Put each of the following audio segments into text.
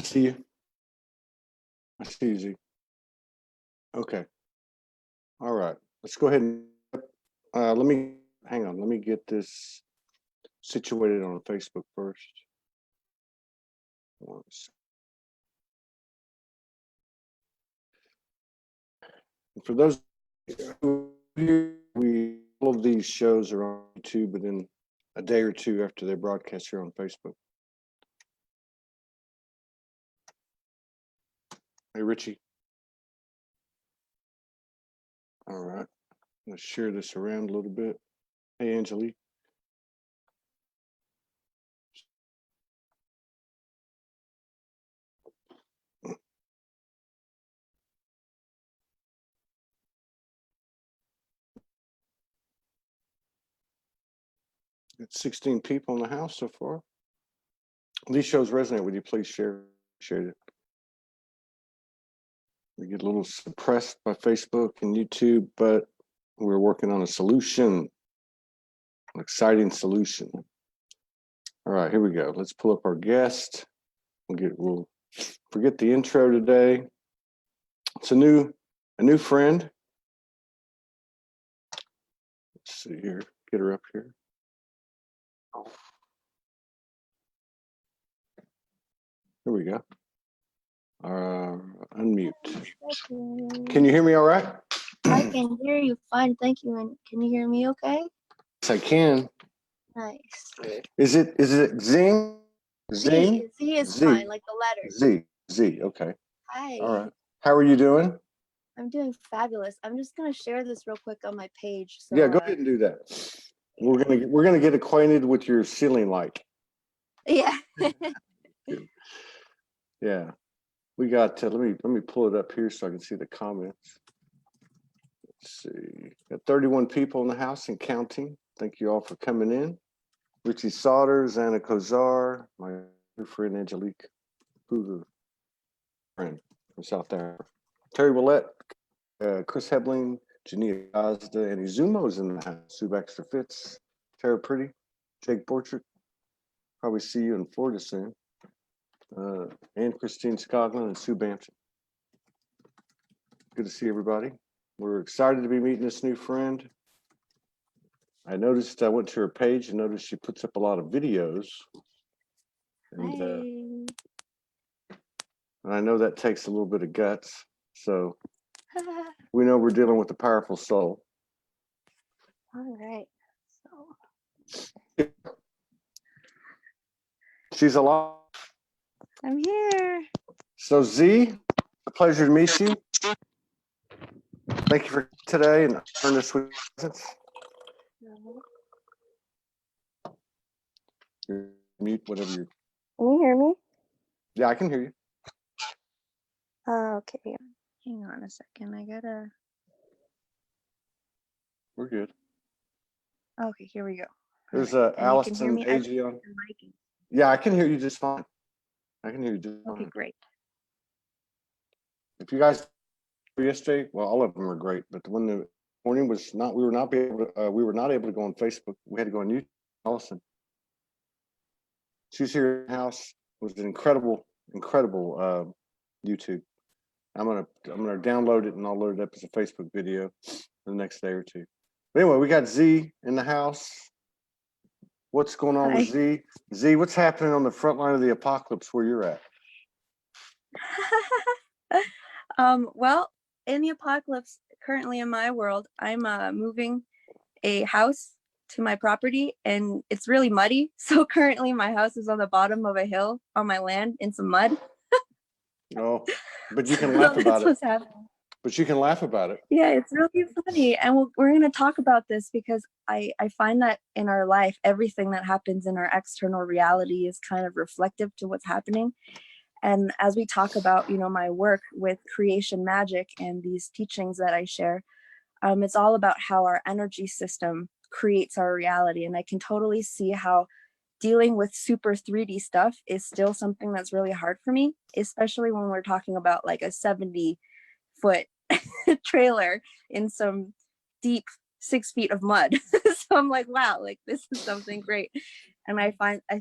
see you. I see you, Z. Okay. All right. Let's go ahead and let me hang on. Let me get this situated on Facebook first. And for those who all of these shows are on YouTube within a day or two after they're broadcast here on Facebook. Hey, Richie. All right. Let's share this around a little bit. Hey, Angelique. Got 16 people in the house so far. These shows resonate with you, please share. Appreciate it. We get a little suppressed by Facebook and YouTube, but we're working on a solution, an exciting solution. All right, here we go. Let's pull up our guest. We'll forget the intro today. It's a new friend. Let's see here. Get her up here. Here we go. Unmute. Can you hear me all right? I can hear you fine, thank you. And can you hear me okay? Yes, I can. Nice. Is it Zing? Zing? Z is Z. fine, like the letter. Z, okay. Hi. All right. How are you doing? I'm doing fabulous. I'm just gonna share this real quick on my page. So, yeah, go ahead and do that. Yeah. We're gonna get acquainted with your ceiling light. Yeah. Yeah. We got let me pull it up here so I can see the comments. Let's see. Got 31 people in the house and counting. Thank you all for coming in. Richie Sodders, Anna Kozar, my new friend Angelique Hoover, friend from South Africa. Terry Willett, Chris Hebling, Jania Gazda, and Izumo's in the house. Sue Baxter Fitz, Tara Pretty, Jake Borchert. Probably see you in Florida soon. And Christine Scoglin and Sue Bampton. Good to see everybody. We're excited to be meeting this new friend. I noticed, I went to her page and noticed she puts up a lot of videos. And I know that takes a little bit of guts. So we know we're dealing with a powerful soul. All right. So she's alive. I'm here. So Z, a pleasure to meet you. Thank you for today and earn this sweet presence. You're mute, whatever you. Can you hear me? Yeah, I can hear you. Okay. Hang on a second. I gotta. We're good. Okay, here we go. There's Allison AG on. Yeah, I can hear you just fine. I can hear you just fine. Okay, great. If you guys yesterday, well, all of them are great, but the one the morning was not. We were not able to go on Facebook. We had to go on YouTube. Allison, she's here in the house. It was an incredible YouTube. I'm gonna download it and I'll load it up as a Facebook video the next day or two. But anyway, we got Z in the house. What's going on with Z? Z, what's happening on the front line of the apocalypse where you're at? Well, in the apocalypse, currently in my world, I'm moving a house to my property and it's really muddy. So currently my house is on the bottom of a hill on my land in some mud. No, but you can laugh about it. What's happening. But you can laugh about it. Yeah, it's really funny. And we're going to talk about this because I find that in our life, everything that happens in our external reality is kind of reflective to what's happening. And as we talk about, my work with creation magic and these teachings that I share, it's all about how our energy system creates our reality. And I can totally see how dealing with super 3D stuff is still something that's really hard for me, especially when we're talking about like a 70-foot trailer in some deep 6 feet of mud. So I'm like, wow, like this is something great. And I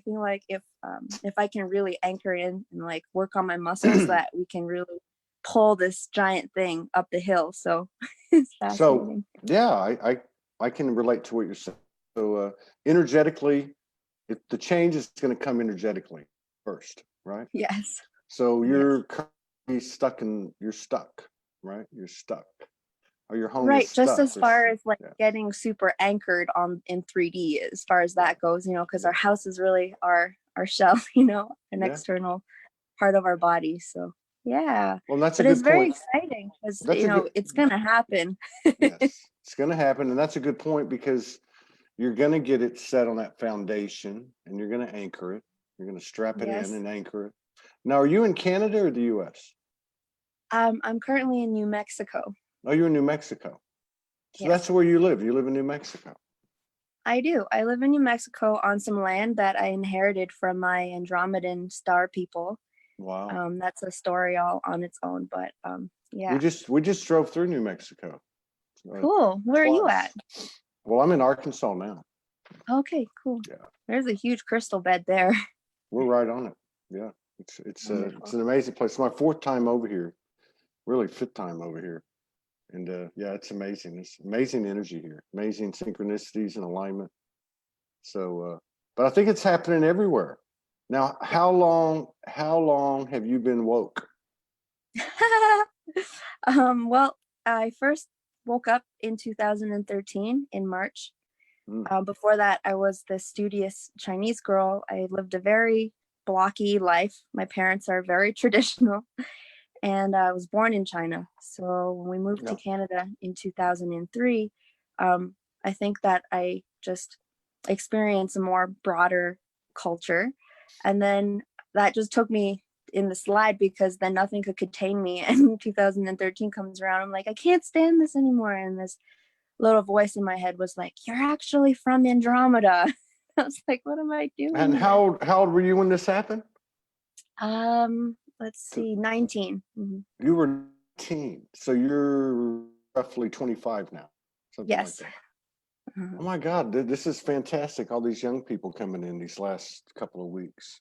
feel like if I can really anchor in and like work on my muscles, that we can really pull this giant thing up the hill. So it's So fascinating. yeah, I can relate to what you're saying. So energetically, the change is going to come energetically first, right? Yes. So Yes. you're currently you're stuck, right? You're stuck, or your home is Right. Just stuck. as far as like Yeah, getting super anchored on in 3D, as far as that goes, because our house is really our shell, an yeah. external part of our body. So yeah, Well, that's a but it's good very point. exciting because That's a good, it's gonna happen. yes, it's going to happen. And that's a good point because you're going to get it set on that foundation and you're going to anchor it. You're going to strap it in Yes. and anchor it. Now, are you in Canada or the US? I'm currently in New Mexico. Oh, you're in New Mexico. So Yes, that's where you live. You live in New Mexico. I do. I live in New Mexico on some land that I inherited from my Andromedan star people. Wow. That's a story all on its own, but We yeah. just drove through New Mexico Cool. Where are you at? twice. Well, I'm in Arkansas now. Okay, cool. Yeah, There's a huge crystal bed there. we're right on it. Yeah, it's Wonderful. an amazing place. It's my fourth time over here, really fifth time over here, and yeah, it's amazing. It's amazing energy here, amazing synchronicities and alignment. So, but I think it's happening everywhere. Now, Yeah. how long have you been woke? Well, I first woke up in 2013 in March. Mm, Before that, I was the studious Chinese girl. I lived a very blocky life. My parents are very traditional, and I was born in China. So when we moved to yeah. Canada in 2003, I think that I just experienced a more broader culture. And then that just took me in the slide because then nothing could contain me. And 2013 comes around. I'm like, I can't stand this anymore. And this little voice in my head was like, "You're actually from Andromeda." I was like, what am I doing And here? how old were you when this happened? Let's see, 19. You were 19, so you're roughly 25 now, something like Yes. that. Uh-huh. Oh my God, this is fantastic! All these young people coming in these last couple of weeks.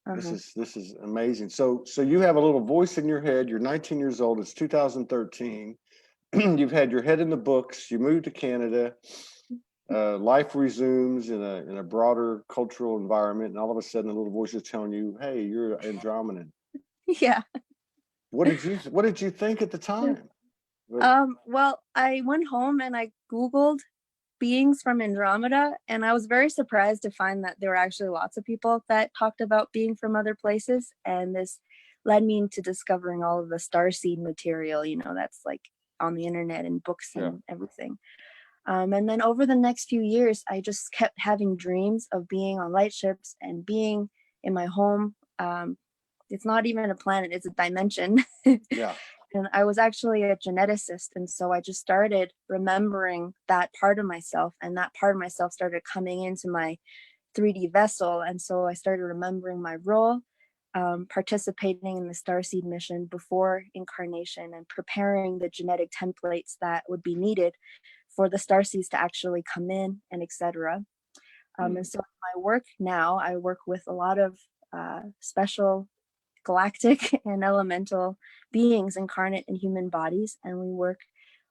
Uh-huh. This is amazing. So you have a little voice in your head. You're 19 years old. It's 2013. You've had your head in the books. You moved to Canada. Life resumes in a broader cultural environment, and all of a sudden, a little voice is telling you, "Hey, you're Andromedan." Yeah. What did you think at the time? But Well, I went home and I Googled beings from Andromeda, and I was very surprised to find that there were actually lots of people that talked about being from other places. And this led me into discovering all of the starseed material, that's like on the internet and books yeah, and everything. And then over the next few years, I just kept having dreams of being on light ships and being in my home. It's not even a planet, it's a dimension. yeah. And I was actually a geneticist. And so I just started remembering that part of myself, and that part of myself started coming into my 3D vessel. And so I started remembering my role, participating in the Starseed mission before incarnation, and preparing the genetic templates that would be needed for the starseeds to actually come in, and etc. And Mm. so my work now, I work with a lot of special galactic and elemental beings incarnate in human bodies, and we work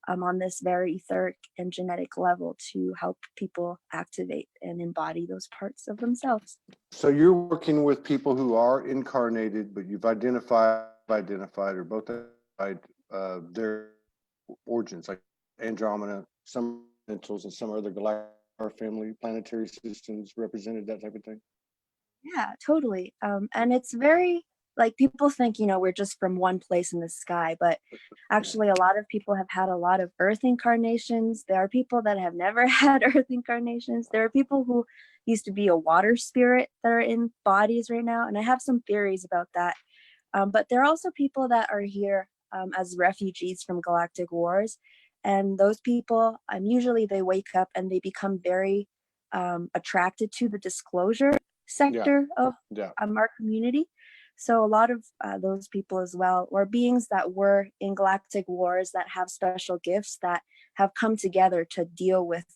on this very etheric and genetic level to help people activate and embody those parts of themselves. So you're working with people who are incarnated, but you've identified or both identified their origins, like Andromeda, some mentals and some other galactic family, planetary systems represented, that type of thing. Yeah, totally. And it's very like people think, we're just from one place in the sky, but actually, a lot of people have had a lot of Earth incarnations. There are people that have never had Earth incarnations. There are people who used to be a water spirit that are in bodies right now. And I have some theories about that. But there are also people that are here as refugees from galactic wars. And those people, usually they wake up and they become very attracted to the disclosure Yeah, sector of yeah. our community. So a lot of those people as well, or beings that were in galactic wars that have special gifts that have come together to deal with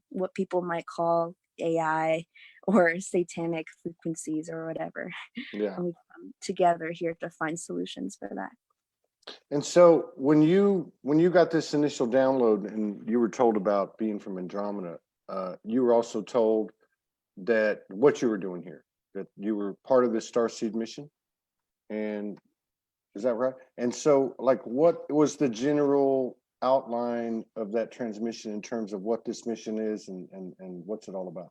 what people might call AI or satanic frequencies or whatever. Yeah. And we come together here to find solutions for that. And so when you got this initial download and you were told about being from Andromeda, you were also told that what you were doing here, that you were part of this Starseed mission. And is that right? And so, like, what was the general outline of that transmission in terms of what this mission is and what's it all about?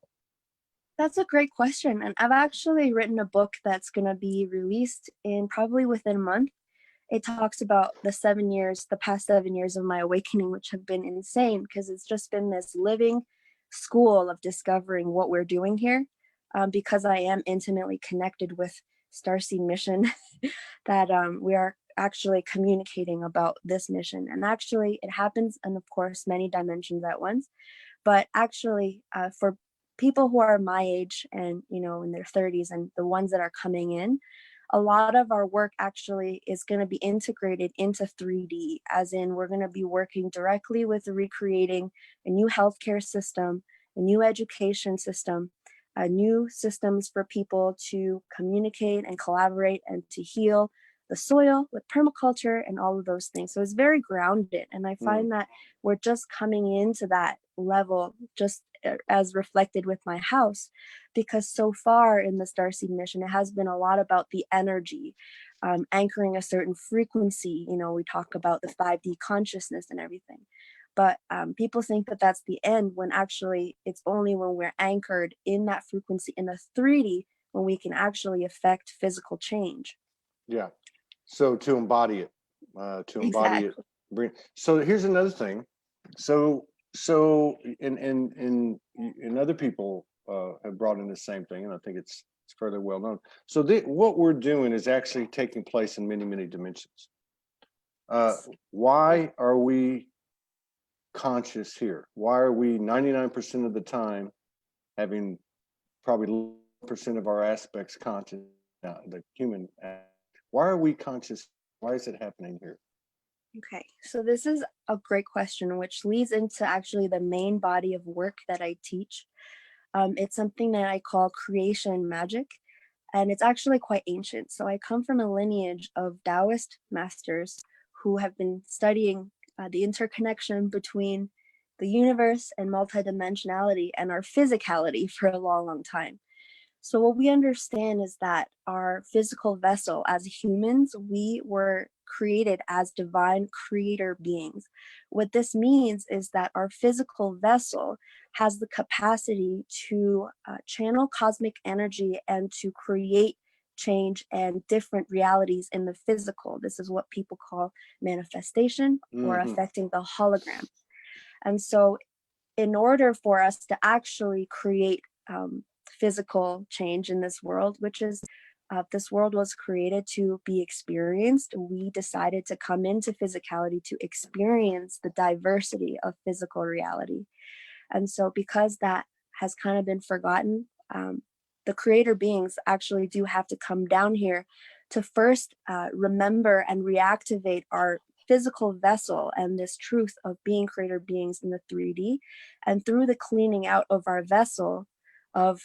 That's a great question. And I've actually written a book that's going to be released in probably within a month. It talks about the past 7 years of my awakening, which have been insane because it's just been this living school of discovering what we're doing here. Because I am intimately connected with Starseed mission, that we are actually communicating about this mission. And actually, it happens in, of course, many dimensions at once. But actually, for people who are my age and, in their 30s and the ones that are coming in, a lot of our work actually is going to be integrated into 3D, as in we're going to be working directly with recreating a new healthcare system, a new education system, new systems for people to communicate and collaborate and to heal the soil with permaculture and all of those things. So it's very grounded. And I find that we're just coming into that level, just as reflected with my house, because so far in the Starseed mission, it has been a lot about the energy, anchoring a certain frequency. We talk about the 5D consciousness and everything. But people think that that's the end, when actually it's only when we're anchored in that frequency in the 3D when we can actually affect physical change. Yeah. So to embody it, Exactly. So here's another thing. So and other people have brought in the same thing, and I think it's fairly well known. So what we're doing is actually taking place in many dimensions. Why are we conscious here? Why are we 99% of the time having probably percent of our aspects conscious? The human. Why are we conscious? Why is it happening here? Okay, so this is a great question, which leads into actually the main body of work that I teach. It's something that I call creation magic, and it's actually quite ancient. So I come from a lineage of Taoist masters who have been studying the interconnection between the universe and multidimensionality and our physicality for a long time. So what we understand is that our physical vessel as humans, we were created as divine creator beings. What this means is that our physical vessel has the capacity to channel cosmic energy and to create change and different realities in the physical. This is what people call manifestation or affecting the hologram. And so in order for us to actually create physical change in this world, which is this world was created to be experienced, we decided to come into physicality to experience the diversity of physical reality. And so because that has kind of been forgotten, the creator beings actually do have to come down here to first remember and reactivate our physical vessel and this truth of being creator beings in the 3D. And through the cleaning out of our vessel of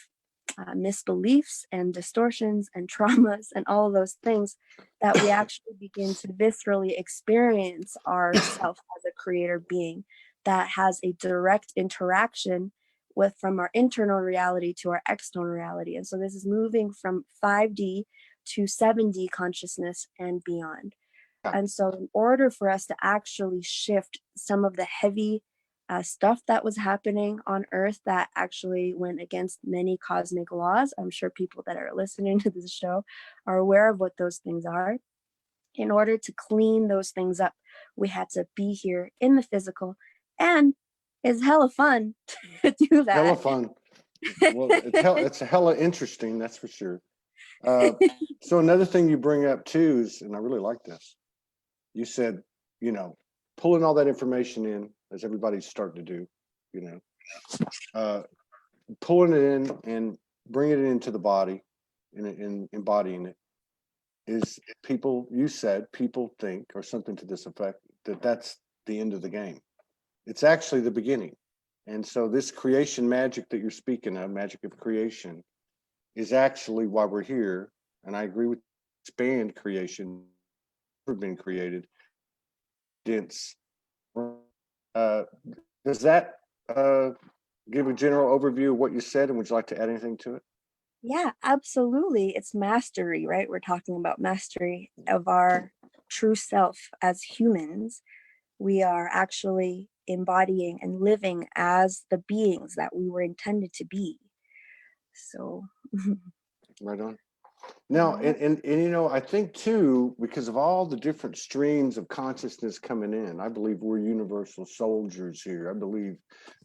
misbeliefs and distortions and traumas and all of those things, that we actually begin to viscerally experience ourself as a creator being that has a direct interaction with from our internal reality to our external reality. And so this is moving from 5D to 7D consciousness and beyond. And so in order for us to actually shift some of the heavy stuff that was happening on Earth that actually went against many cosmic laws, I'm sure people that are listening to this show are aware of what those things are. In order to clean those things up, we had to be here in the physical, and it's hella fun to do that. Hella fun. Well, it's hella interesting, that's for sure. So another thing you bring up too is, and I really like this, you said, pulling all that information in, as everybody's starting to do, pulling it in and bringing it into the body and embodying it is people think, or something to this effect, that that's the end of the game. It's actually the beginning. And so this creation magic that you're speaking of, magic of creation, is actually why we're here. And I agree with expand creation, never been created. Dense. Does that give a general overview of what you said? And would you like to add anything to it? Yeah, absolutely. It's mastery, right? We're talking about mastery of our true self as humans. We are actually embodying and living as the beings that we were intended to be. So, Right on. Now, yeah. and you know, I think too, because of all the different streams of consciousness coming in, I believe we're universal soldiers here. I believe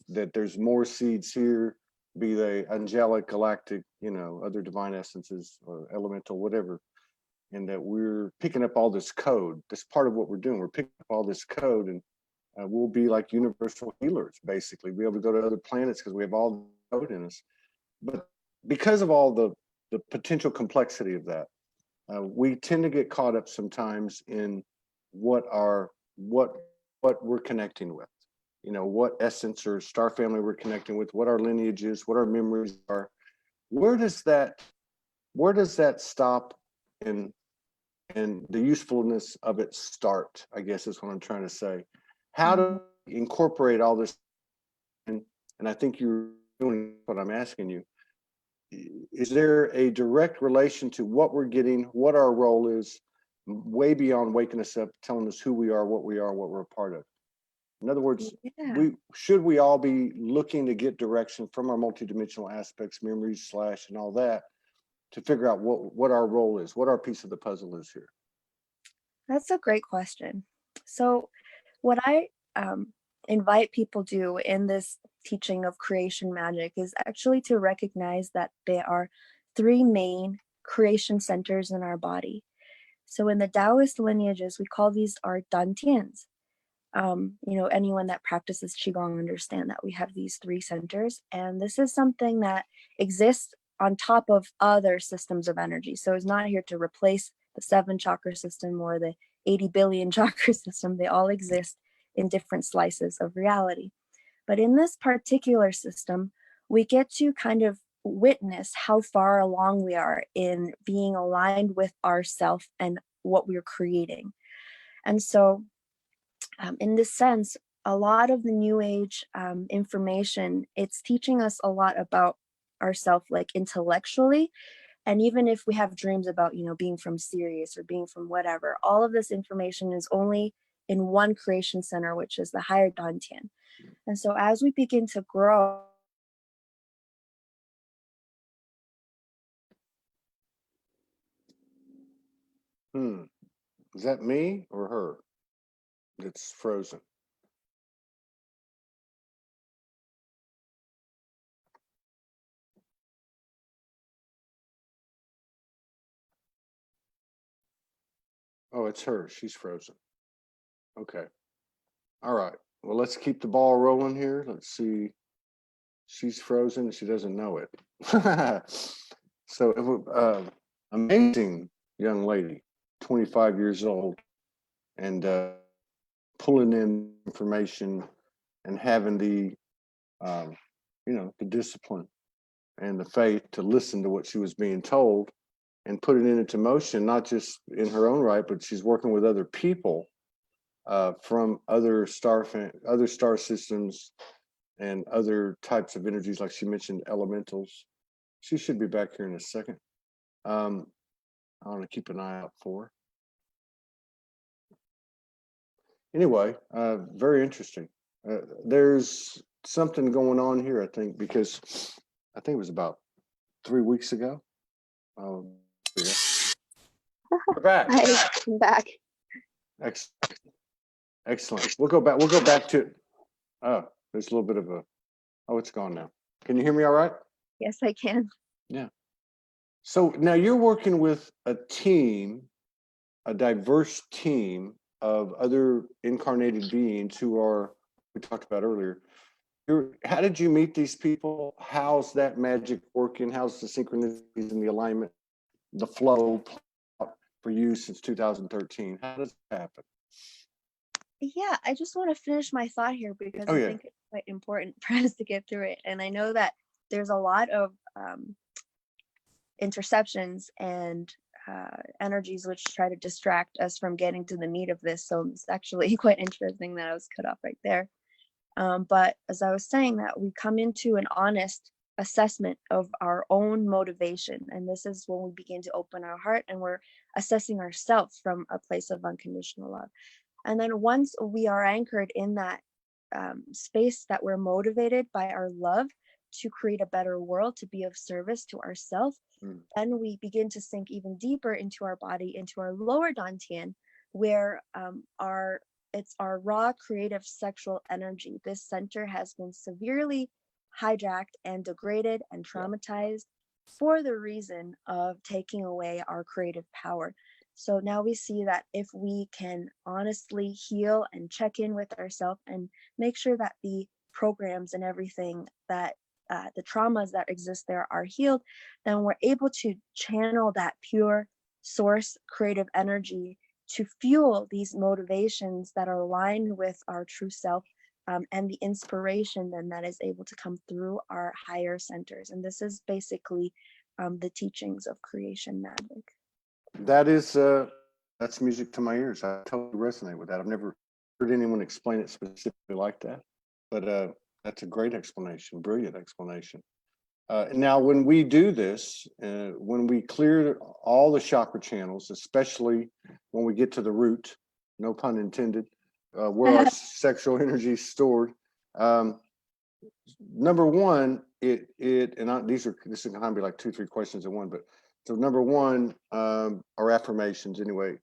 that there's more seeds here, be they angelic, galactic, you know, other divine essences or elemental, whatever, and that we're picking up all this code. That's part of what we're doing. We're picking up all this code, and we'll be like universal healers, basically. Be able to go to other planets because we have all the code in us. But because of all the potential complexity of that, we tend to get caught up sometimes in what our what we're connecting with. You know, what essence or star family we're connecting with, what our lineage is, what our memories are. Where does that stop and the usefulness of it start, I guess is what I'm trying to say. How Mhm. to incorporate all this in, and I think you're doing what I'm asking you. Is there a direct relation to what we're getting, what our role is, way beyond waking us up, telling us who we are, what we're a part of? In other words, Yeah. we all be looking to get direction from our multidimensional aspects, memories, slash, and all that, to figure out what our role is, what our piece of the puzzle is here. That's a great question. So, what I invite people do in this teaching of creation magic is actually to recognize that there are three main creation centers in our body. So, in the Taoist lineages, we call these our dantians. Anyone that practices qigong understand that we have these three centers, and this is something that exists on top of other systems of energy. So it's not here to replace the seven chakra system or the 80 billion chakra system. They all exist in different slices of reality. But in this particular system, we get to kind of witness how far along we are in being aligned with ourself and what we're creating. And so in this sense, a lot of the new age information, it's teaching us a lot about ourself, like intellectually. And even if we have dreams about, being from Sirius or being from whatever, all of this information is only in one creation center, which is the higher Dantian. And so as we begin to grow, Is that me or her that's frozen? Oh, it's her. She's frozen. Okay. All right. Well, let's keep the ball rolling here. Let's see. She's frozen. She doesn't know it. So, amazing young lady, 25 years old, and pulling in information and having um, the discipline and the faith to listen to what she was being told and put it into motion, not just in her own right, but she's working with other people from other star systems and other types of energies, like she mentioned, elementals. She should be back here in a second. I want to keep an eye out for her. Anyway, very interesting. There's something going on here, I think, because I think it was about 3 weeks ago. Yeah. We're back. Hi, I'm back. Excellent. Excellent. We'll go back. We'll go back to. Oh, there's a little bit of a. Oh, it's gone now. Can you hear me all right? Yes, I can. Yeah. So now you're working with a team, a diverse team of other incarnated beings who are, we talked about earlier. How did you meet these people? How's that magic working? How's the synchronicities and the alignment, the flow for you since 2013? How does it happen? Yeah, I just want to finish my thought here because Oh, I yeah. think quite important for us to get through it. And I know that there's a lot of interceptions and energies which try to distract us from getting to the meat of this. So it's actually quite interesting that I was cut off right there. But as I was saying, that we come into an honest assessment of our own motivation. And this is when we begin to open our heart and we're assessing ourselves from a place of unconditional love. And then once we are anchored in that space that we're motivated by our love to create a better world, to be of service to ourselves, then we begin to sink even deeper into our body, into our lower dantian, where it's our raw creative sexual energy. This center has been severely hijacked and degraded and traumatized for the reason of taking away our creative power. So now we see that if we can honestly heal and check in with ourselves and make sure that the programs and everything that the traumas that exist there are healed, then we're able to channel that pure source creative energy to fuel these motivations that are aligned with our true self, and the inspiration then that is able to come through our higher centers. And this is basically the teachings of creation magic. That is, that's music to my ears. I totally resonate with that. I've never heard anyone explain it specifically like that, but that's a great explanation, brilliant explanation. Now, when we do this, when we clear all the chakra channels, especially when we get to the root, no pun intended, where our sexual energy is stored, number one, this is going to be like 2-3 questions in one, but so number one, our affirmations anyway,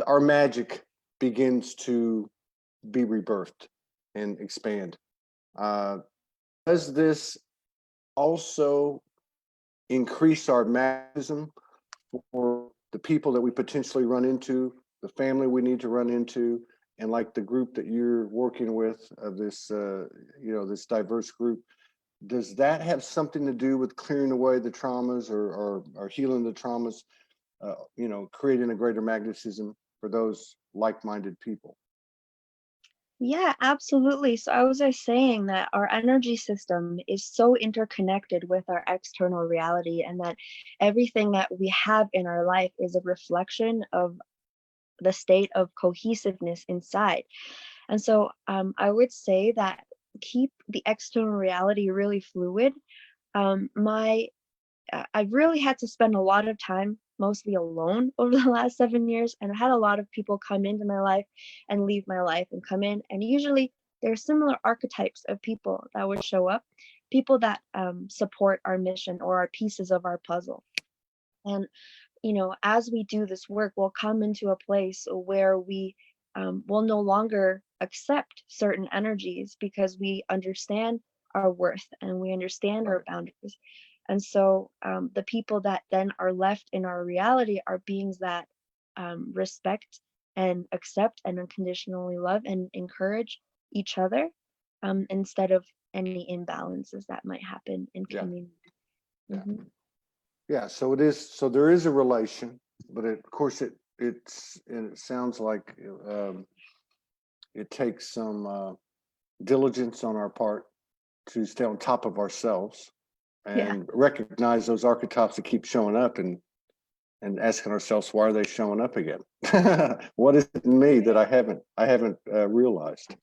our magic begins to be rebirthed and expand. Does this also increase our magnetism for the people that we potentially run into, the family we need to run into, and like the group that you're working with, this this diverse group? Does that have something to do with clearing away the traumas or healing the traumas, creating a greater magnetism for those like-minded people? Yeah, absolutely. So I was just saying that our energy system is so interconnected with our external reality, and that everything that we have in our life is a reflection of the state of cohesiveness inside. And so I would say that keep the external reality really fluid. I've really had to spend a lot of time mostly alone over the last 7 years, and I had a lot of people come into my life and leave my life and come in, and usually there are similar archetypes of people that would show up, people that support our mission or are pieces of our puzzle. And as we do this work, we'll come into a place where we will no longer accept certain energies because we understand our worth and we understand our boundaries. And so the people that then are left in our reality are beings that respect and accept and unconditionally love and encourage each other, instead of any imbalances that might happen in community. Yeah. Mm-hmm. Yeah, so it is. So there is a relation, but of course, it sounds like it takes some diligence on our part to stay on top of ourselves and recognize those archetypes that keep showing up, and asking ourselves, why are they showing up again? What is it in me that I haven't realized?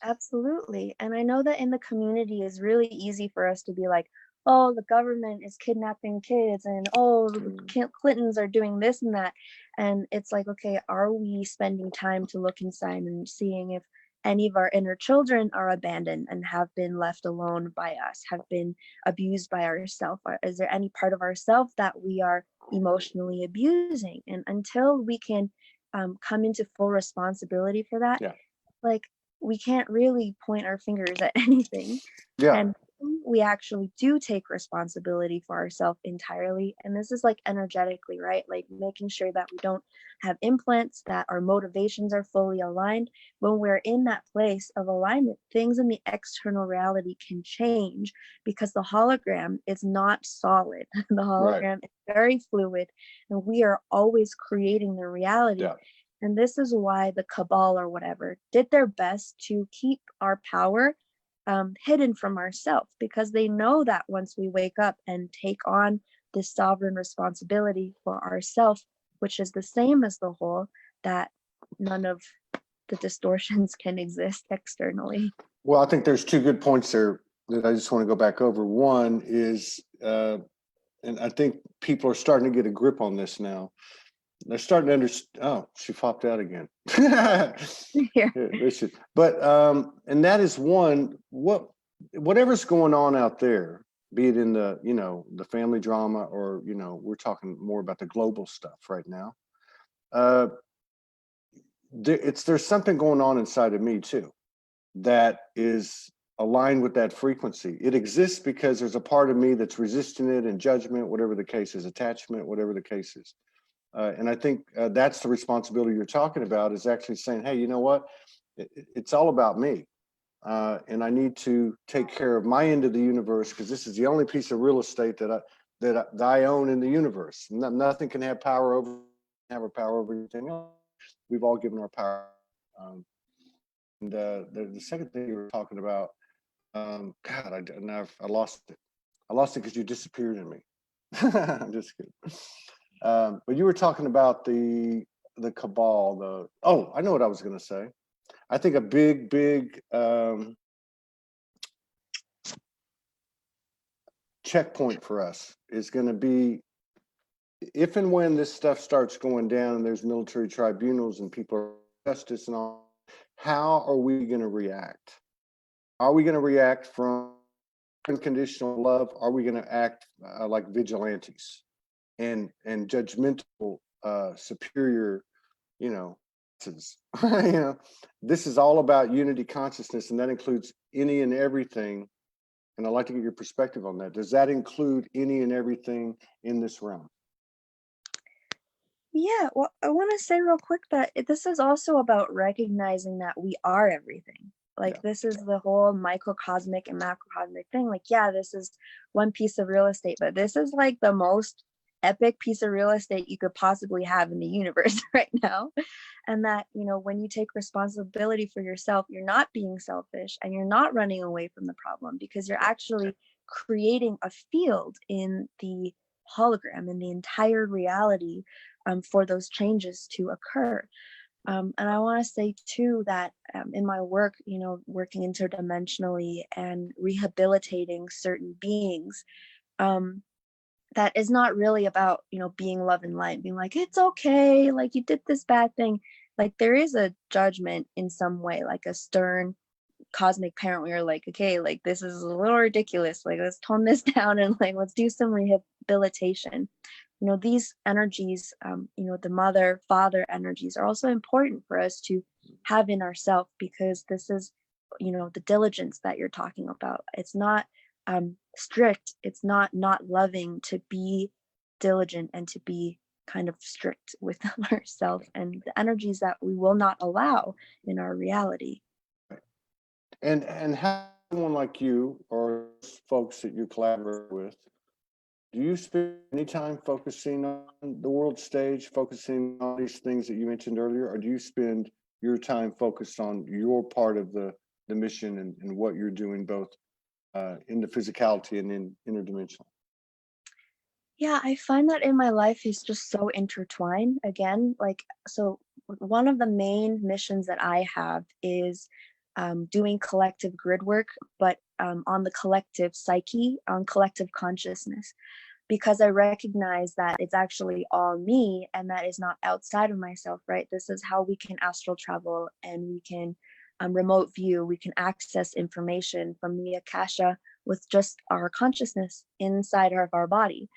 Absolutely. And I know that in the community it's really easy for us to be like, oh, the government is kidnapping kids, and oh, the Clintons are doing this and that. And it's like, okay, are we spending time to look inside and seeing if any of our inner children are abandoned and have been left alone by us, have been abused by ourselves? Is there any part of ourselves that we are emotionally abusing? And until we can come into full responsibility for that, like, we can't really point our fingers at anything. And we actually do take responsibility for ourselves entirely. And this is like energetically, right? Like making sure that we don't have implants, that our motivations are fully aligned. When we're in that place of alignment, things in the external reality can change because the hologram is not solid. The hologram is very fluid, and we are always creating the reality. And this is why the cabal or whatever did their best to keep our power hidden from ourselves, because they know that once we wake up and take on this sovereign responsibility for ourselves, which is the same as the whole, that none of the distortions can exist externally. Well, I think there's two good points there that I just want to go back over. One is, and I think people are starting to get a grip on this now. They're starting to understand. Oh, she popped out again. Here. But and that is one. Whatever's going on out there, be it in the the family drama, or we're talking more about the global stuff right now. There's something going on inside of me too that is aligned with that frequency. It exists because there's a part of me that's resisting it, and judgment, whatever the case is, attachment, whatever the case is. And I think that's the responsibility you're talking about, is actually saying, hey, you know what? It's all about me. And I need to take care of my end of the universe, because this is the only piece of real estate that I own in the universe. Nothing can have power over anything else. We've all given our power. And the second thing you were talking about, God, I lost it. I lost it because you disappeared in me. I'm just kidding. But you were talking about the cabal. I know what I was going to say. I think a big checkpoint for us is going to be, if and when this stuff starts going down and there's military tribunals and people are justice and all, how are we going to react? Are we going to react from unconditional love? Are we going to act like vigilantes and judgmental, superior, this is all about unity consciousness, and that includes any and everything. And I'd like to get your perspective on that. Does that include any and everything in this realm? Yeah, well, I want to say real quick that this is also about recognizing that we are everything. Like, this is the whole microcosmic and macrocosmic thing. Like, yeah, this is one piece of real estate, but this is like the most epic piece of real estate you could possibly have in the universe right now. And that, when you take responsibility for yourself, you're not being selfish and you're not running away from the problem, because you're actually creating a field in the hologram, in the entire reality, for those changes to occur. And I want to say too that in my work, working interdimensionally and rehabilitating certain beings, that is not really about, being love and light, being like, it's okay, like you did this bad thing. Like, there is a judgment in some way, like a stern cosmic parent where you're like, okay, like this is a little ridiculous, like let's tone this down and like let's do some rehabilitation. These energies, the mother father energies are also important for us to have in ourselves, because this is the diligence that you're talking about. It's not strict, it's not loving to be diligent and to be kind of strict with ourselves and the energies that we will not allow in our reality. And how someone like you or folks that you collaborate with, do you spend any time focusing on the world stage, focusing on these things that you mentioned earlier, or do you spend your time focused on your part of the mission and what you're doing, both in the physicality and in interdimensional? Yeah, I find that in my life is just so intertwined. Again, like, so one of the main missions that I have is doing collective grid work, but on the collective psyche, on collective consciousness, because I recognize that it's actually all me and that is not outside of myself, right? This is how we can astral travel, and we can remote view, we can access information from the Akasha with just our consciousness inside of our body.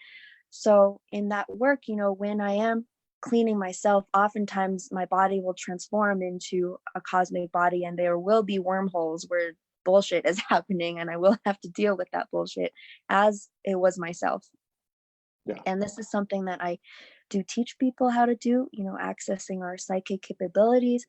So in that work, when I am cleaning myself, oftentimes my body will transform into a cosmic body, and there will be wormholes where bullshit is happening, and I will have to deal with that bullshit as it was myself. Yeah. And this is something that I do teach people how to do, accessing our psychic capabilities,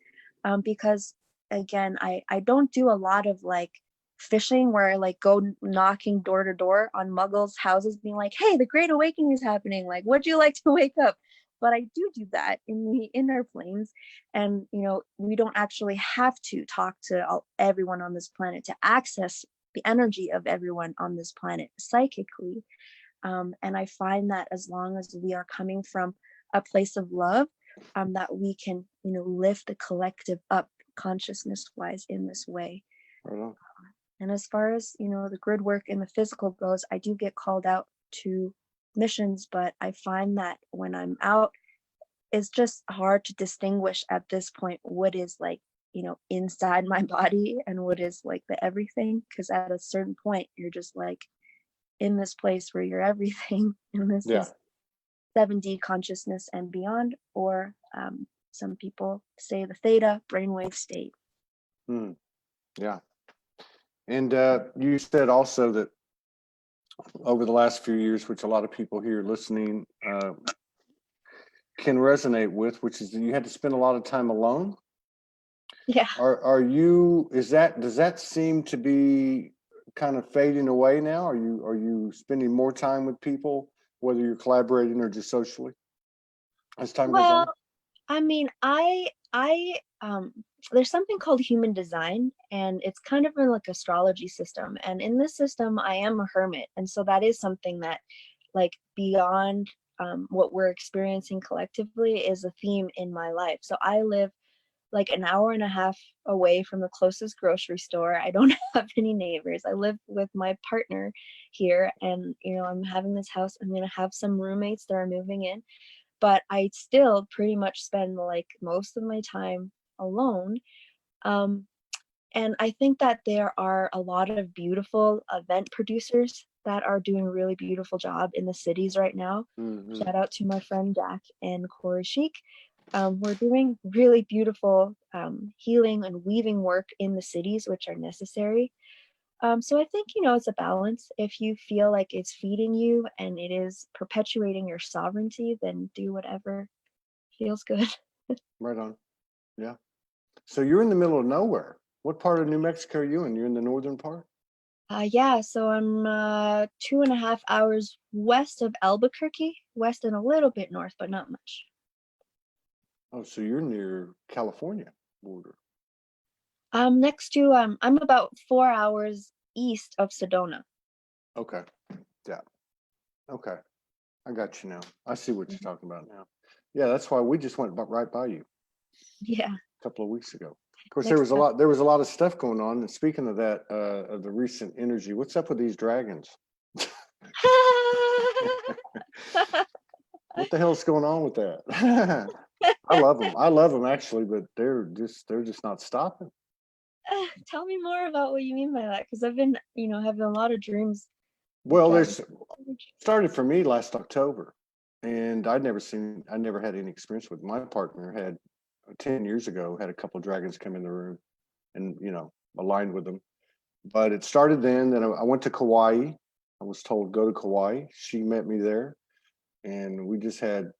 because again, I don't do a lot of like fishing where I like go knocking door to door on muggles' houses being like, hey, the Great Awakening is happening. Like, would you like to wake up? but I do that in the inner planes. And, we don't actually have to talk to everyone on this planet to access the energy of everyone on this planet psychically. And I find that as long as we are coming from a place of love, that we can, lift the collective up consciousness wise in this way. Right on. And as far as, the grid work in the physical goes, I do get called out to missions, but I find that when I'm out, it's just hard to distinguish at this point what is like, inside my body and what is like the everything. Because at a certain point, you're just like in this place where you're everything. And this Yeah. is 7D consciousness and beyond, or some people say the theta brainwave state. Yeah. And you said also that over the last few years, which a lot of people here listening can resonate with, which is that you had to spend a lot of time alone. Yeah. Does that seem to be kind of fading away now? Are you spending more time with people, whether you're collaborating or just socially, as time goes on? Well, I mean, I there's something called human design, and it's kind of like astrology system. And in this system, I am a hermit, and so that is something that, like, beyond what we're experiencing collectively is a theme in my life. So I live like an hour and a half away from the closest grocery store. I don't have any neighbors. I live with my partner here, and I'm having this house. I'm gonna have some roommates that are moving in, but I still pretty much spend like most of my time alone. And I think that there are a lot of beautiful event producers that are doing a really beautiful job in the cities right now. Mm-hmm. Shout out to my friend Jack and Corey Sheik. We're doing really beautiful healing and weaving work in the cities, which are necessary. So I think, it's a balance. If you feel like it's feeding you and it is perpetuating your sovereignty, then do whatever feels good. Right on. Yeah. So you're in the middle of nowhere. What part of New Mexico are you in? You're in the northern part? Yeah, so I'm 2.5 hours west of Albuquerque, west and a little bit north, but not much. Oh, so you're near California border. Next to I'm about 4 hours east of Sedona. Okay. Yeah. Okay. I got you now. I see what you're talking about now. Yeah, that's why we just went right by you Yeah. a couple of weeks ago. Of course, Next there was a lot of stuff going on. And speaking of that, of the recent energy, what's up with these dragons? What the hell's going on with that? I love them. I love them actually, but they're just not stopping. Tell me more about what you mean by that, because I've been, having a lot of dreams. Well, Dragons. there's started for me last October, and I never had any experience with. My partner had 10 years ago had a couple of dragons come in the room, and aligned with them. But it started then. Then I went to Kauai. I was told go to Kauai. She met me there, and we just had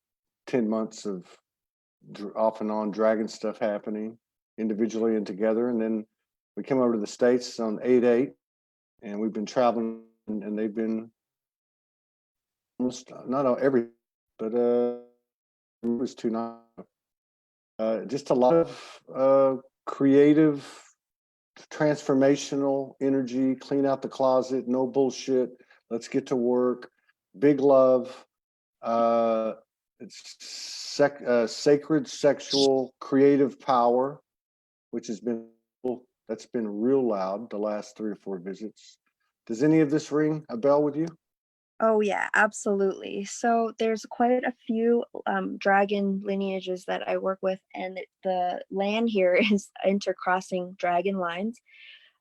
10 months of off and on dragon stuff happening individually and together. And then we came over to the States on 8/8, and we've been traveling, and they've been almost not every, but it was 2 nights. Just a lot of creative, transformational energy. Clean out the closet. No bullshit. Let's get to work. Big love. It's sacred sexual creative power, which that's been real loud the last 3 or 4 visits. Does any of this ring a bell with you? Oh yeah, absolutely. So there's quite a few dragon lineages that I work with, and the land here is intercrossing dragon lines.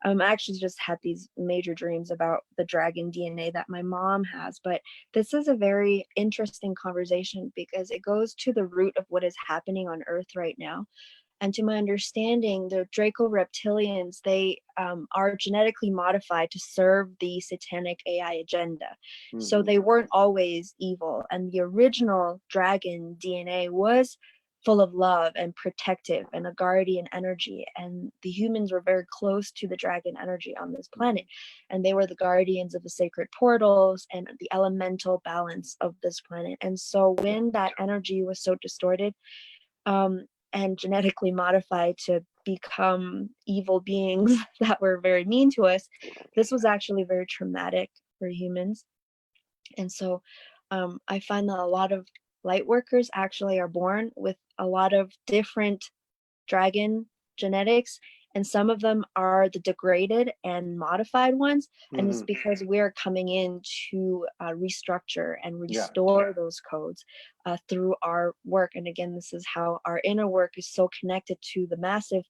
I actually just had these major dreams about the dragon DNA that my mom has, but this is a very interesting conversation because it goes to the root of what is happening on Earth right now. And to my understanding, the Draco reptilians, they are genetically modified to serve the satanic AI agenda. So Mm-hmm. they weren't always evil. And the original dragon DNA was full of love and protective and a guardian energy. And the humans were very close to the dragon energy on this planet. And they were the guardians of the sacred portals and the elemental balance of this planet. And so when that energy was so distorted, and genetically modified to become evil beings that were very mean to us, this was actually very traumatic for humans. And so I find that a lot of light workers actually are born with a lot of different dragon genetics, and some of them are the degraded and modified ones. And it's because we're coming in to restructure and restore those codes through our work. And again, this is how our inner work is so connected to the massive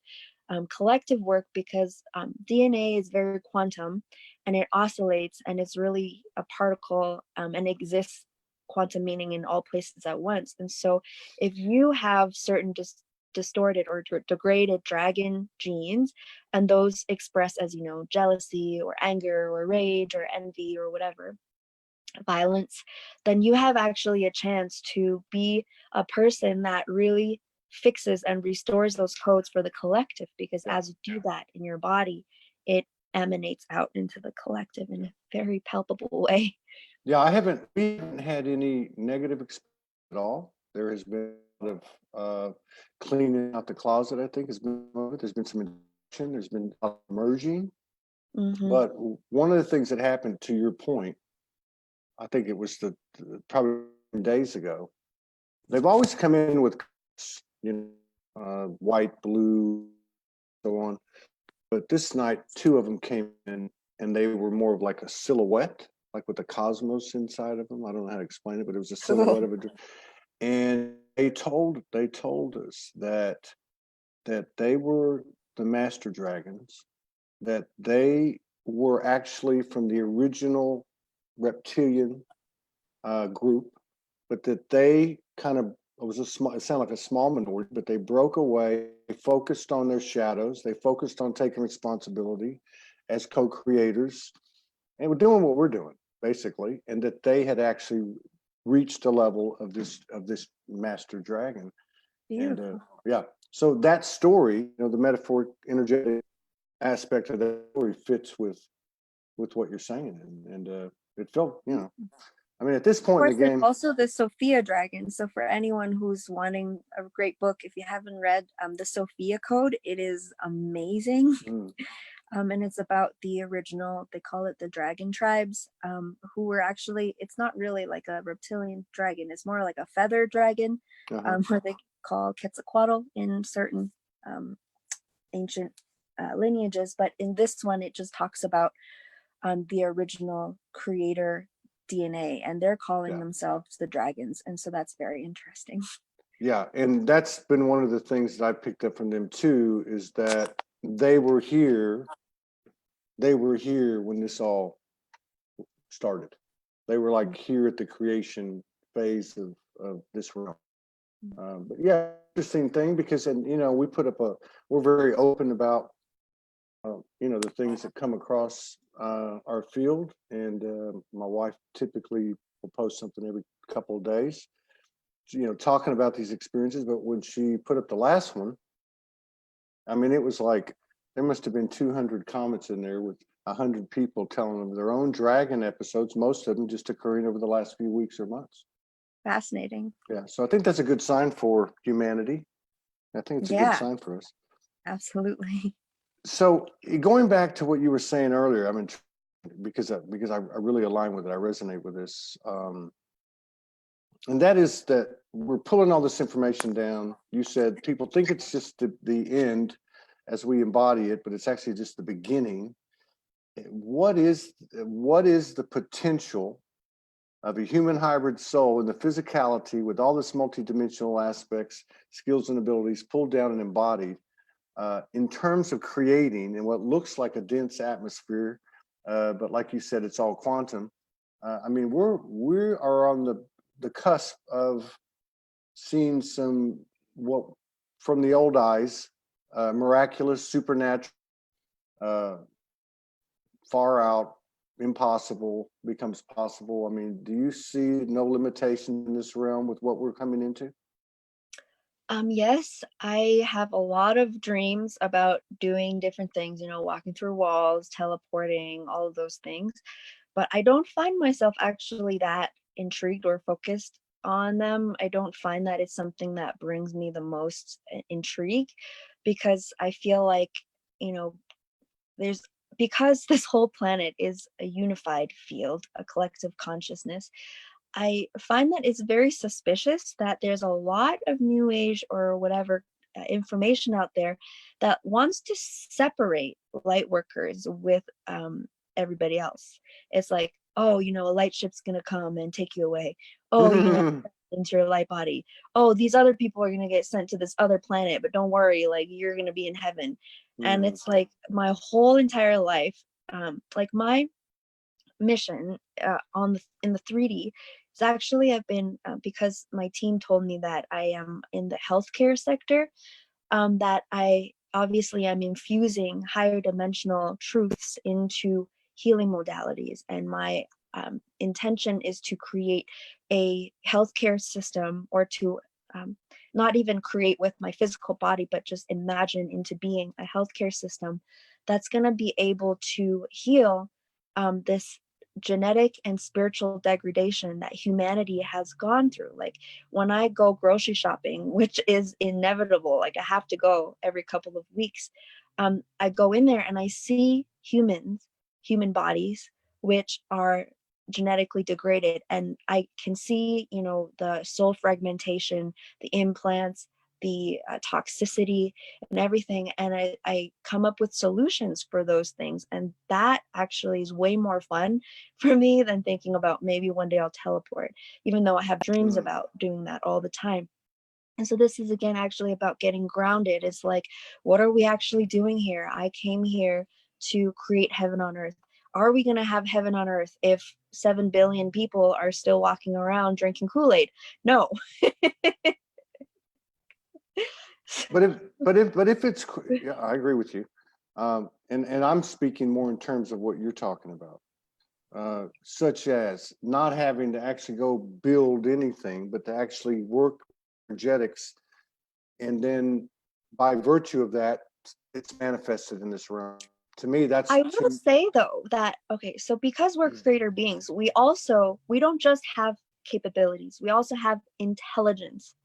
collective work, because DNA is very quantum and it oscillates, and it's really a particle, and exists quantum meaning in all places at once. And so if you have certain distorted or degraded dragon genes, and those express as, you know, jealousy or anger or rage or envy or whatever, violence, then you have actually a chance to be a person that really fixes and restores those codes for the collective, because as you do that in your body, it emanates out into the collective in a very palpable way. Yeah, we haven't had any negative experience at all. There has been a lot of cleaning out the closet, I think, has been of it. There's been some induction, there's been a lot of merging. But one of the things that happened, to your point, I think it was probably days ago, they've always come in with, you know, white, blue, so on. But this night, two of them came in and they were more of like a silhouette, like with the cosmos inside of them. I don't know how to explain it, but it was a silhouette of a. And they told us that they were the master dragons, that they were actually from the original reptilian group, but that they kind of, it sounded like a small minority, but they broke away, they focused on their shadows, they focused on taking responsibility as co-creators, and we're doing what we're doing, basically, and that they had actually reached a level of this master dragon. Beautiful. And so that story, you know, the metaphoric energetic aspect of that story fits with what you're saying, and it felt, you know, I mean, at this point in the game, also the Sophia dragon. So for anyone who's wanting a great book, if you haven't read the Sophia Code, it is amazing. And it's about the original, they call it the dragon tribes, who were actually, it's not really like a reptilian dragon, it's more like a feather dragon, where they call Quetzalcoatl in certain ancient lineages. But in this one, it just talks about the original creator DNA, and they're calling themselves the dragons. And so that's very interesting. Yeah, and that's been one of the things that I picked up from them too, is that they were here when this all started. They were like here at the creation phase of this realm. But yeah, interesting thing, because, and you know, we're very open about you know, the things that come across our field, and my wife typically will post something every couple of days, you know, talking about these experiences. But when she put up the last one, I mean, it was like there must have been 200 comments in there with 100 people telling them their own dragon episodes, most of them just occurring over the last few weeks or months. Fascinating. Yeah, so I think that's a good sign for humanity. I think it's a good sign for us. Absolutely. So going back to what you were saying earlier, I mean, because I really align with it, I resonate with this, and that is that we're pulling all this information down. You said people think it's just the end as we embody it, but it's actually just the beginning. What is the potential of a human hybrid soul in the physicality with all this multidimensional aspects, skills and abilities pulled down and embodied, in terms of creating in what looks like a dense atmosphere, but like you said, it's all quantum. I mean, we are on the cusp of seeing some, what from the old eyes, miraculous, supernatural, far out, impossible becomes possible. I mean, do you see no limitation in this realm with what we're coming into? Yes, I have a lot of dreams about doing different things, walking through walls, teleporting, all of those things. But I don't find myself actually that intrigued or focused on them. I don't find that it's something that brings me the most intrigue, because I feel like, you know, there's because this whole planet is a unified field, a collective consciousness. I find that it's very suspicious that there's a lot of new age or whatever information out there that wants to separate light workers with everybody else. It's like, oh, a light ship's going to come and take you away. Oh, you're going to into your light body. Oh, these other people are going to get sent to this other planet, but don't worry, like you're going to be in heaven. And Mm. it's like my whole entire life, like my mission in the 3D is actually I've been because my team told me that I am in the healthcare sector, that I obviously am infusing higher dimensional truths into healing modalities. And my intention is to create a healthcare system, or to um, not even create with my physical body, but just imagine into being a healthcare system that's going to be able to heal this genetic and spiritual degradation that humanity has gone through. Like when I go grocery shopping, which is inevitable, like I have to go every couple of weeks, I go in there and I see human bodies, which are genetically degraded. And I can see, the soul fragmentation, the implants, the toxicity and everything. And I come up with solutions for those things. And that actually is way more fun for me than thinking about maybe one day I'll teleport, even though I have dreams Mm. about doing that all the time. And so this is again actually about getting grounded. It's like, what are we actually doing here? I came here to create heaven on earth. Are we going to have heaven on earth if 7 billion people are still walking around drinking Kool-Aid? No. But if it's, yeah, I agree with you. And I'm speaking more in terms of what you're talking about, such as not having to actually go build anything, but to actually work energetics, and then by virtue of that, it's manifested in this realm. To me, that's I will say though that, okay, so because we're creator beings, we don't just have capabilities, we also have intelligence.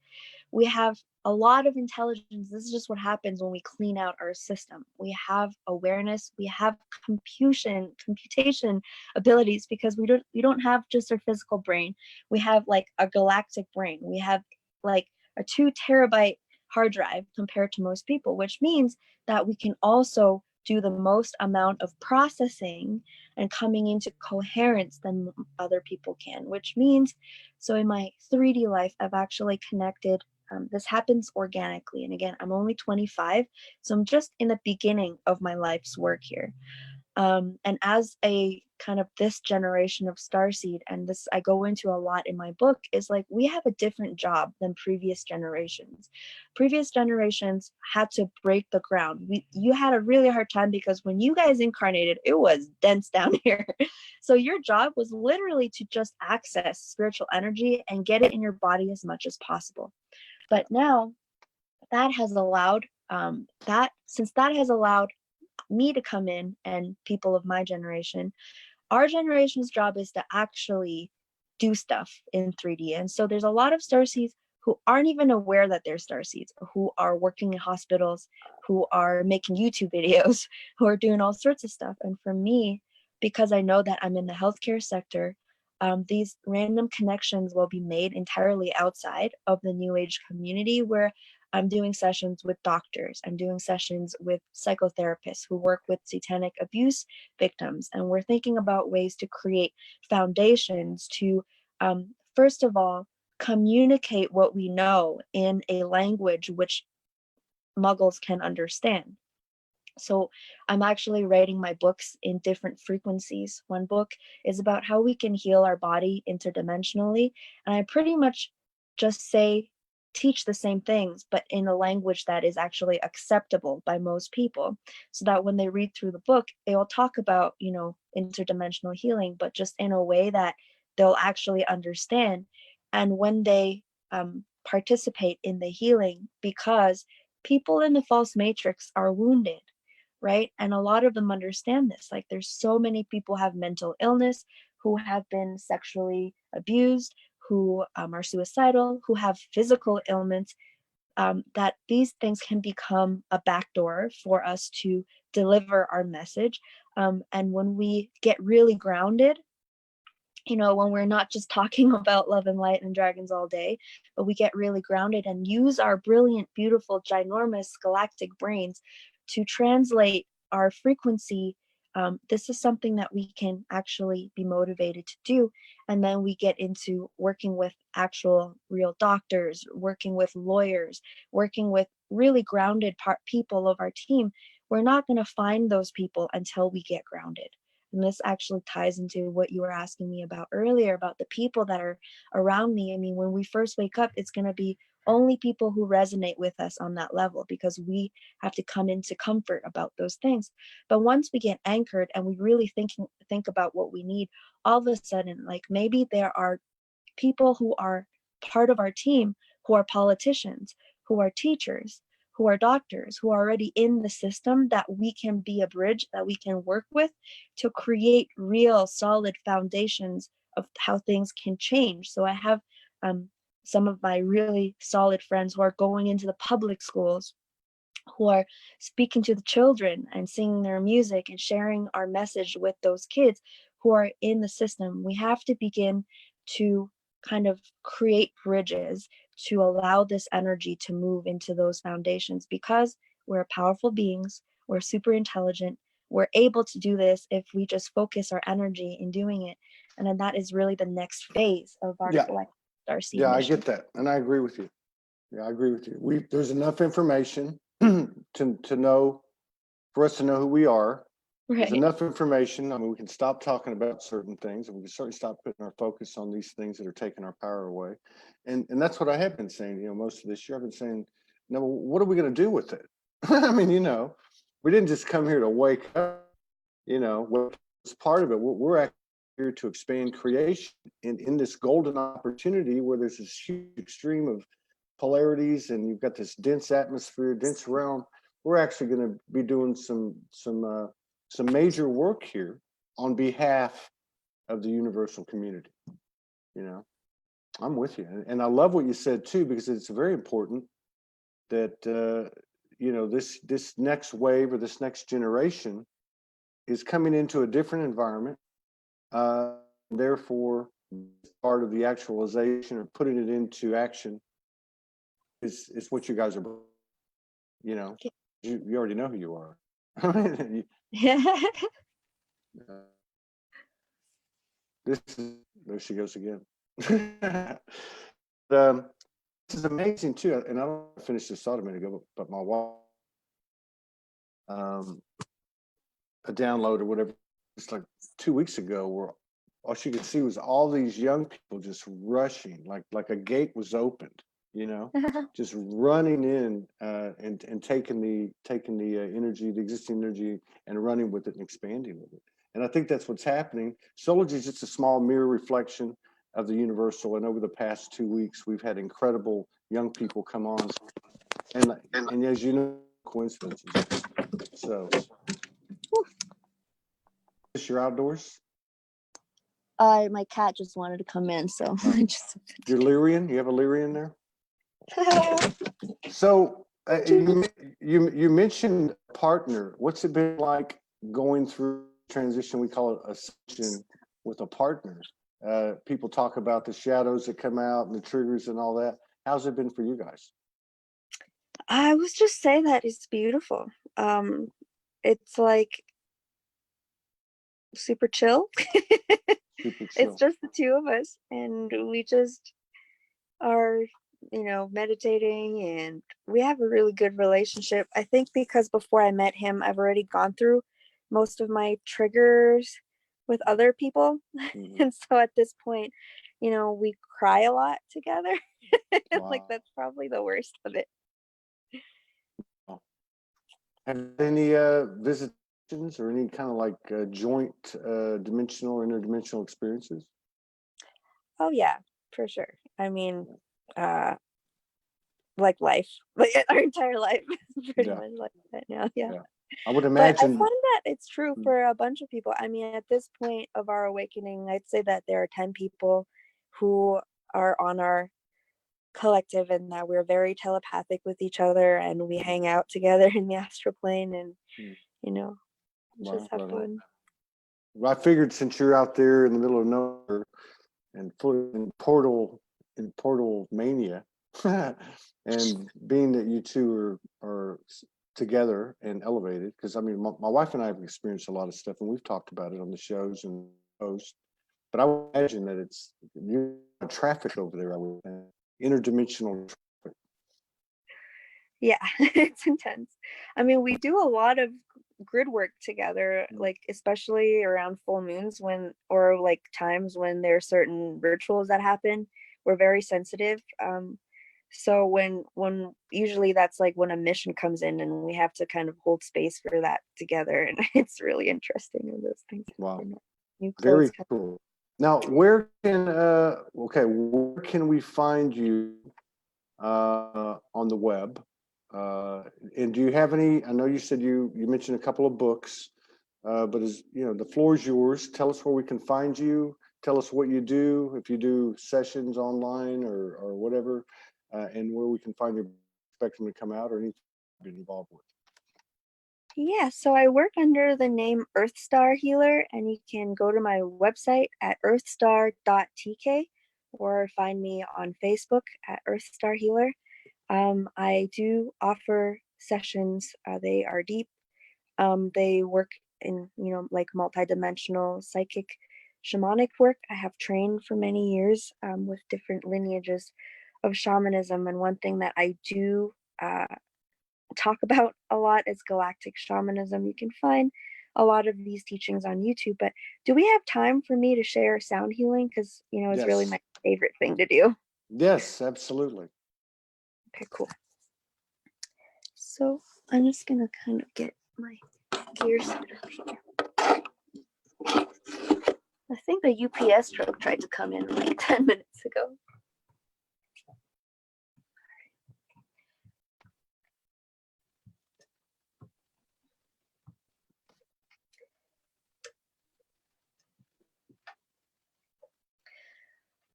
We have a lot of intelligence. This is just what happens when we clean out our system. We have awareness, we have computation abilities, because we don't have just our physical brain. We have like a galactic brain. We have like a 2 terabyte hard drive compared to most people, which means that we can also do the most amount of processing and coming into coherence than other people can, which means, so in my 3D life, I've actually connected. This happens organically. And again, I'm only 25, so I'm just in the beginning of my life's work here. And as a kind of this generation of starseed, and this I go into a lot in my book, is like we have a different job than previous generations. Previous generations had to break the ground. You had a really hard time because when you guys incarnated, it was dense down here. So your job was literally to just access spiritual energy and get it in your body as much as possible. But now that has allowed that has allowed me to come in, and people of my generation, our generation's job is to actually do stuff in 3D. And so there's a lot of starseeds who aren't even aware that they're starseeds, who are working in hospitals, who are making YouTube videos, who are doing all sorts of stuff. And for me, because I know that I'm in the healthcare sector, these random connections will be made entirely outside of the New Age community, where I'm doing sessions with doctors, I'm doing sessions with psychotherapists who work with satanic abuse victims. And we're thinking about ways to create foundations to, first of all, communicate what we know in a language which muggles can understand. So I'm actually writing my books in different frequencies. One book is about how we can heal our body interdimensionally. And I pretty much just teach the same things, but in a language that is actually acceptable by most people. So that when they read through the book, they will talk about, interdimensional healing, but just in a way that they'll actually understand. And when they participate in the healing because people in the false matrix are wounded, right? And a lot of them understand this. Like there's so many people have mental illness, who have been sexually abused, who are suicidal, who have physical ailments, that these things can become a backdoor for us to deliver our message. And when we get really grounded, when we're not just talking about love and light and dragons all day, but we get really grounded and use our brilliant, beautiful, ginormous galactic brains to translate our frequency. This is something that we can actually be motivated to do. And then we get into working with actual real doctors, working with lawyers, working with really grounded people of our team. We're not going to find those people until we get grounded. And this actually ties into what you were asking me about earlier about the people that are around me. I mean, when we first wake up, it's going to be only people who resonate with us on that level, because we have to come into comfort about those things. But once we get anchored and we really think about what we need, all of a sudden, like maybe there are people who are part of our team who are politicians, who are teachers, who are doctors, who are already in the system, that we can be a bridge that we can work with to create real solid foundations of how things can change. So I have some of my really solid friends who are going into the public schools, who are speaking to the children and singing their music and sharing our message with those kids who are in the system. We have to begin to kind of create bridges to allow this energy to move into those foundations, because we're powerful beings, we're super intelligent, we're able to do this if we just focus our energy in doing it. And then that is really the next phase of our Yeah. collective Darcy Yeah, I mission. get that. And I agree with you. Yeah, I agree with you. There's enough information to know, for us to know who we are. There's Right. enough information. I mean, we can stop talking about certain things, and we can certainly stop putting our focus on these things that are taking our power away. And that's what I have been saying, most of this year. I've been saying, no, what are we going to do with it? I mean, we didn't just come here to wake up, what was part of it. We're actually here to expand creation in this golden opportunity where there's this huge stream of polarities, and you've got this dense atmosphere, dense realm. We're actually going to be doing some major work here on behalf of the universal community. I'm with you, and I love what you said too, because it's very important that this next wave, or this next generation, is coming into a different environment. Therefore, part of the actualization, or putting it into action, is what you guys are. You already know who you are. There she goes again. This is amazing too, and I don't finish this thought a minute ago, but my wife, a download or whatever, it's like 2 weeks ago, where all she could see was all these young people just rushing, like a gate was opened, just running in, and taking the energy, the existing energy, and running with it and expanding with it. And I think that's what's happening. Soulogy is just a small mirror reflection of the universal. And over the past 2 weeks, we've had incredible young people come on, and as you know, coincidences. So, is this your outdoors? My cat just wanted to come in, so I just. Your Lyrian? You have a Lyrian there? So you mentioned partner. What's it been like going through transition? We call it ascension with a partner. People talk about the shadows that come out and the triggers and all that. How's it been for you guys? I was just saying that it's beautiful. It's like super chill. Super chill. It's just the two of us, and we just are, meditating, and we have a really good relationship. I think because before I met him, I've already gone through most of my triggers with other people. Mhm. And so at this point, we cry a lot together. Wow. Like that's probably the worst of it. Have any visitations or any kind of like joint dimensional or interdimensional experiences? Oh yeah, for sure. I mean, like life, like our entire life is pretty Yeah. much like that now. Yeah. Yeah. I would But I imagine. find that it's true for a bunch of people. I mean, at this point of our awakening, I'd say that there are 10 people who are on our collective, and that we're very telepathic with each other, and we hang out together in the astral plane, and you know, just have Right on. fun. Well, I figured since you're out there in the middle of nowhere and full in portal mania, and being that you two are together and elevated, because I mean, my wife and I have experienced a lot of stuff, and we've talked about it on the shows and posts. But I would imagine that it's traffic over there. I would think. Interdimensional traffic. Yeah, it's intense. I mean, we do a lot of grid work together, like especially around full moons or like times when there are certain rituals that happen. We're very sensitive. So when usually that's like when a mission comes in, and we have to kind of hold space for that together, and it's really interesting when those things happen. Wow. New Very clothes cool. Now, where can we find you on the web? And do you have any? I know you said you mentioned a couple of books, but the floor is yours. Tell us where we can find you. Tell us what you do, if you do sessions online or whatever, and where we can find your spectrum to come out or anything you've been involved with. Yeah, so I work under the name Earthstar Healer, and you can go to my website at earthstar.tk or find me on Facebook at Earthstar Healer. I do offer sessions. They are deep. They work in, like multidimensional psychic shamanic work. I have trained for many years with different lineages of shamanism. And one thing that I do talk about a lot is galactic shamanism. You can find a lot of these teachings on YouTube, but do we have time for me to share sound healing? Because, it's really Yes. my favorite thing to do. Yes, absolutely. Okay, cool. So I'm just gonna kind of get my gear set up here. I think the UPS truck tried to come in like 10 minutes ago.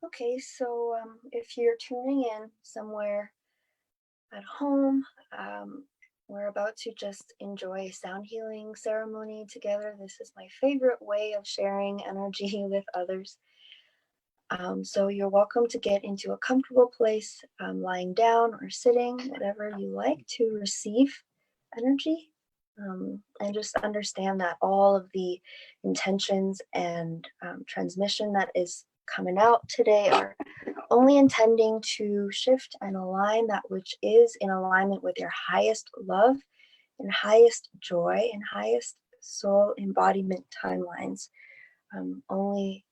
Okay, so if you're tuning in somewhere at home, we're about to just enjoy a sound healing ceremony together. This is my favorite way of sharing energy with others. So you're welcome to get into a comfortable place, lying down or sitting, whatever you like to receive energy. And just understand that all of the intentions and transmission that is coming out today are only intending to shift and align that which is in alignment with your highest love and highest joy and highest soul embodiment timelines. Only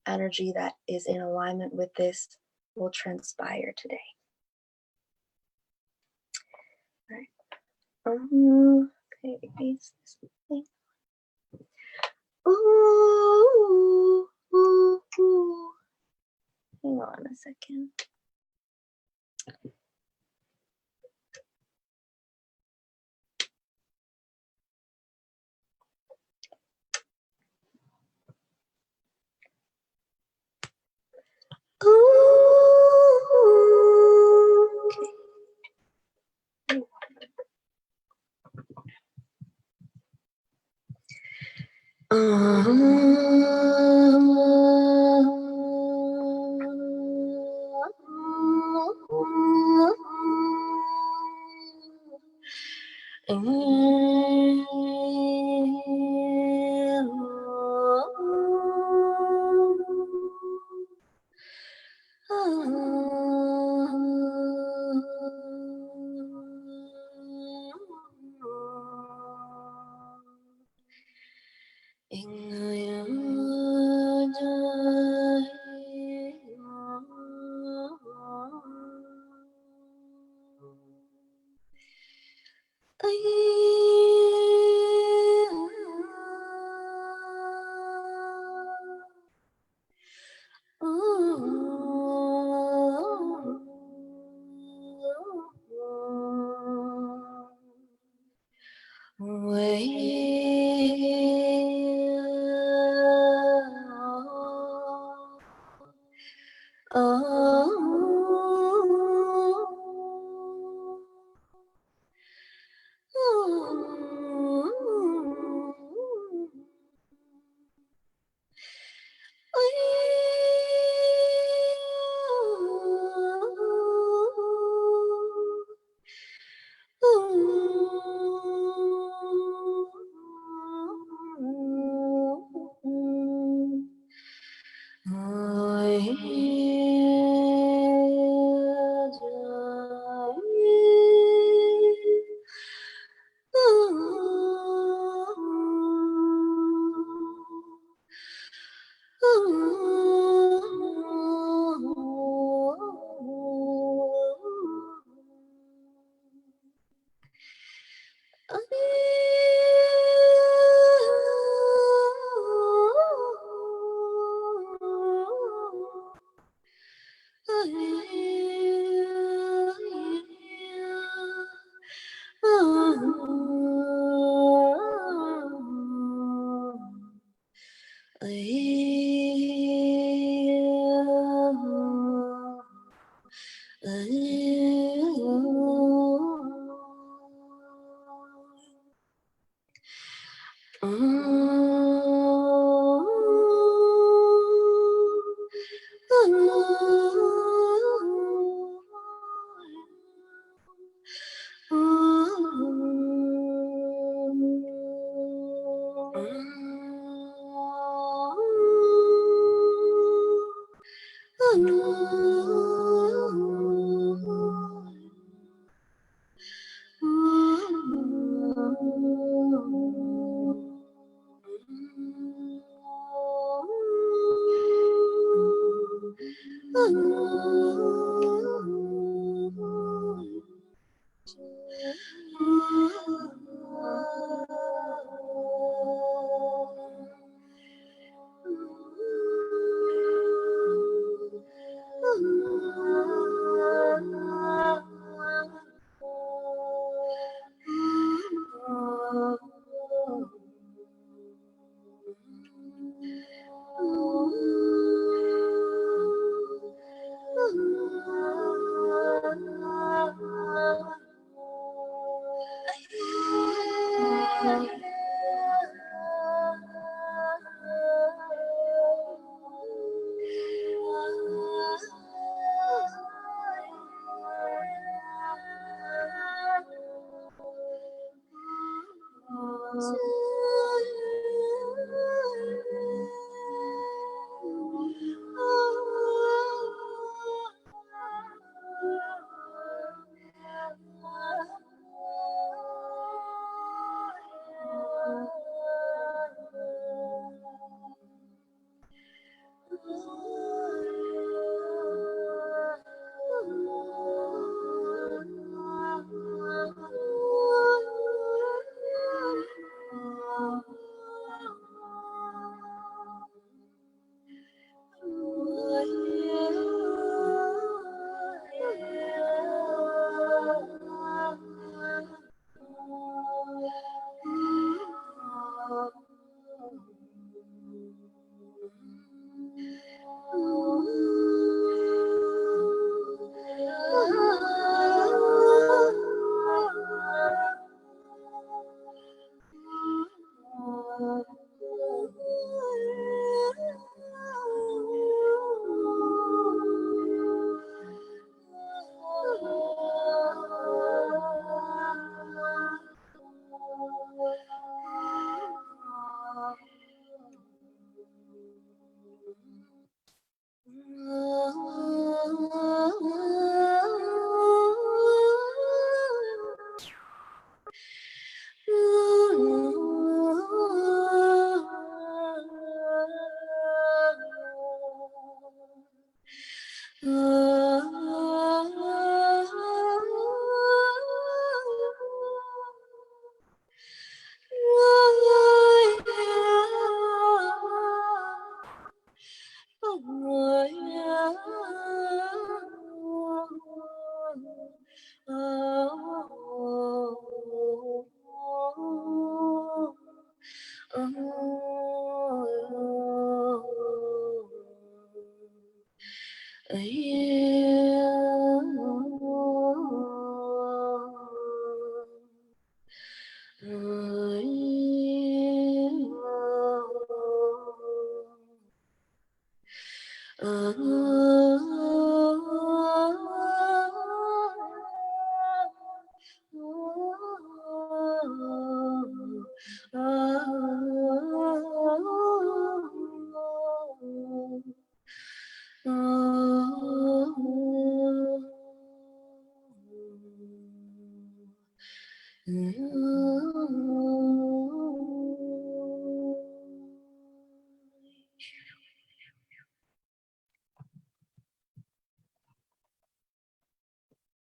energy that is in alignment with this will transpire today. All right. Okay, ooh, ooh, ooh. Hang on a second. Okay.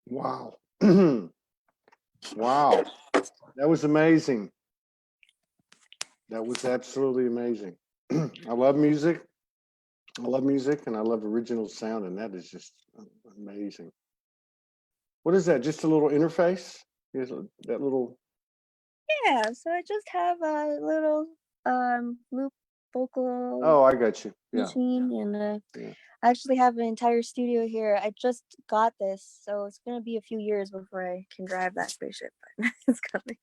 Wow. Wow. That was amazing. That was absolutely amazing. I love music. I love music and I love original sound, and that is just amazing. What is that? Just a little interface? That little. Yeah, so I just have a little loop vocal Oh, I got you. Yeah. machine, and Yeah. I actually have an entire studio here. I just got this, so it's gonna be a few years before I can drive that spaceship, but it's coming.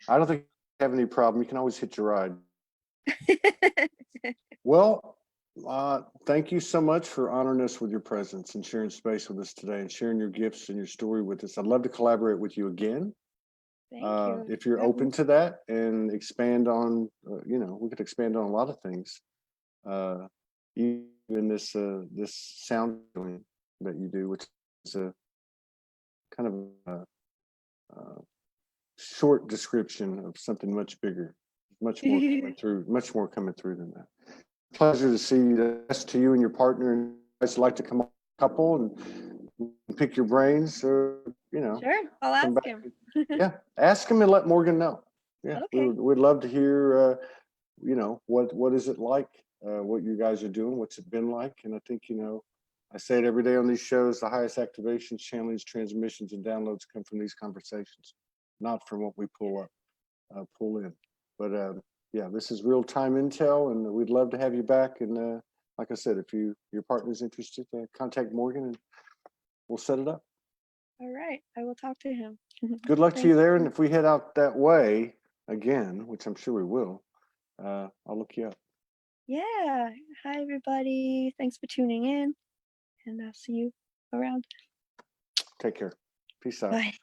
I don't think you have any problem. You can always hitch a ride. Well, thank you so much for honoring us with your presence and sharing space with us today and sharing your gifts and your story with us. I'd love to collaborate with you again. Thank you. If you're open to that and expand on, we could expand on a lot of things. Even this sound healing that you do, which is a kind of a short description of something much bigger, much more coming through than that. Pleasure to see you. Best to you and your partner. And I'd like to come on couple and pick your brains, or Sure, I'll ask him. Yeah, ask him and let Morgan know. Yeah, Okay. we'd love to hear. What is it like? What you guys are doing? What's it been like? And I think I say it every day on these shows. The highest activations, channelings, transmissions, and downloads come from these conversations, not from what we pull in. But yeah, this is real time intel, and we'd love to have you back. And like I said, if your partner's interested, contact Morgan, and we'll set it up. All right, I will talk to him. Good luck to you there. And if we head out that way again, which I'm sure we will, I'll look you up. Yeah. Hi, everybody. Thanks for tuning in, and I'll see you around. Take care. Peace out. Bye.